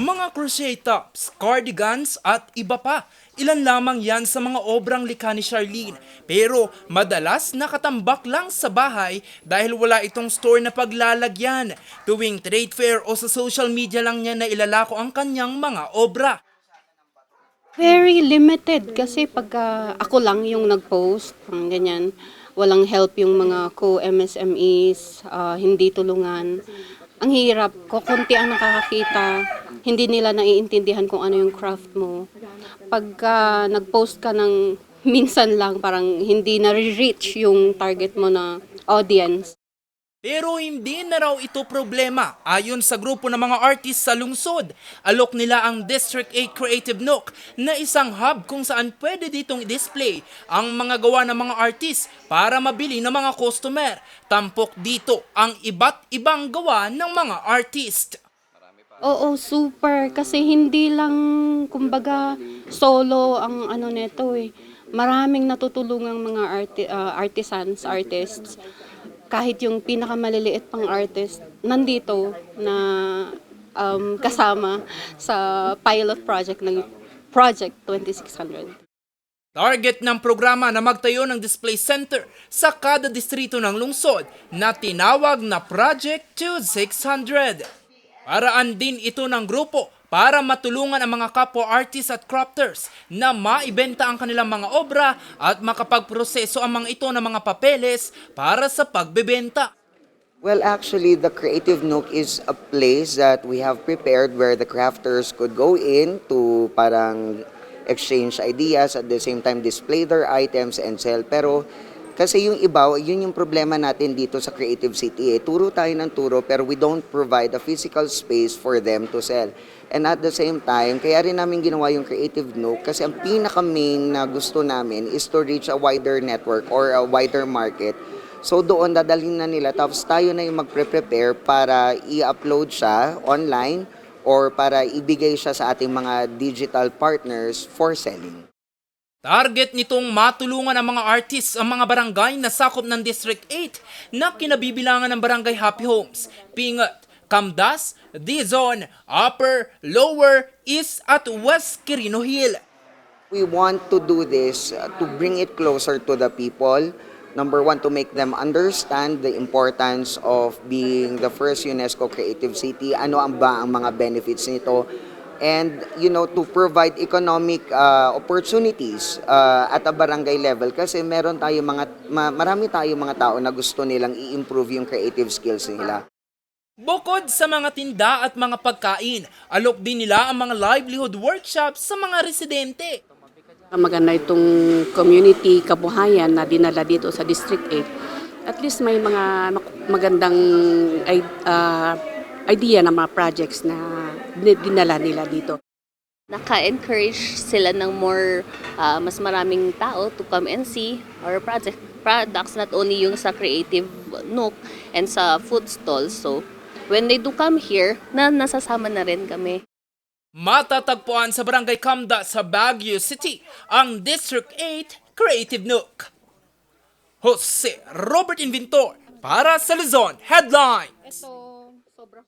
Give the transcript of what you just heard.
mga crochet tops, cardigans at iba pa. Ilan lamang yan sa mga obrang likha ni Charlene. Pero madalas nakatambak lang sa bahay dahil wala itong store na paglalagyan. Tuwing trade fair o sa social media lang niya na ilalako ang kanyang mga obra. Very limited kasi pagka ako lang yung nag-post, ganyan, walang help yung mga co-MSMEs, hindi tulungan. Ang hirap, kukunti ang nakakakita, hindi nila naiintindihan kung ano yung craft mo. Pagka nag-post ka ng minsan lang, parang hindi na-reach yung target mo na audience. Pero hindi na raw ito problema. Ayon sa grupo ng mga artist sa lungsod, alok nila ang District 8 Creative Nook na isang hub kung saan pwede ditong i-display ang mga gawa ng mga artist para mabili ng mga customer. Tampok dito ang iba't ibang gawa ng mga artist. Oo, super. Kasi hindi lang, kumbaga, solo ang ano nito eh. Maraming natutulungang mga artists. Kahit yung pinakamaliliit pang artist, nandito na kasama sa pilot project ng Project 2600. Target ng programa na magtayo ng display center sa kada distrito ng lungsod na tinawag na Project 2600. Paraan din ito ng grupo para matulungan ang mga kapwa artists at crafters na maibenta ang kanilang mga obra at makapagproseso ang mga ito ng mga papeles para sa pagbebenta. Well, actually, the Creative Nook is a place that we have prepared where the crafters could go in to parang exchange ideas, at the same time display their items and sell. Pero kasi yung iba, yun yung problema natin dito sa Creative City. Turo tayo ng turo pero we don't provide a physical space for them to sell. And at the same time, kaya rin namin ginawa yung Creative Nook kasi ang pinaka-main na gusto namin is to reach a wider network or a wider market. So doon dadalhin na nila, tapos tayo na yung magpre-prepare para i-upload siya online or para ibigay siya sa ating mga digital partners for selling. Target nitong matulungan ang mga artists ang mga barangay na sakop ng District 8 na kinabibilangan ng Barangay Happy Homes, Pingat, Camdas, Dizon, Upper, Lower, East at West Quirino Hill. We want to do this to bring it closer to the people. Number one, to make them understand the importance of being the first UNESCO Creative City. Ano ang mga benefits nito? And to provide economic opportunities at a barangay level kasi marami tayong mga tao na gusto nilang i-improve yung creative skills nila. Bukod sa mga tinda at mga pagkain, alok din nila ang mga livelihood workshops sa mga residente. Maganda itong community kabuhayan na dinala dito sa District 8. At least may mga magandang idea ng mga projects na dinala nila dito. Naka-encourage sila ng mas maraming tao to come and see our products, not only yung sa Creative Nook and sa food stalls. So when they do come here, nasasama na rin kami. Matatagpuan sa Barangay Camda sa Baguio City ang District 8 Creative Nook. Jose Robert Inventor para sa Luzon Headline.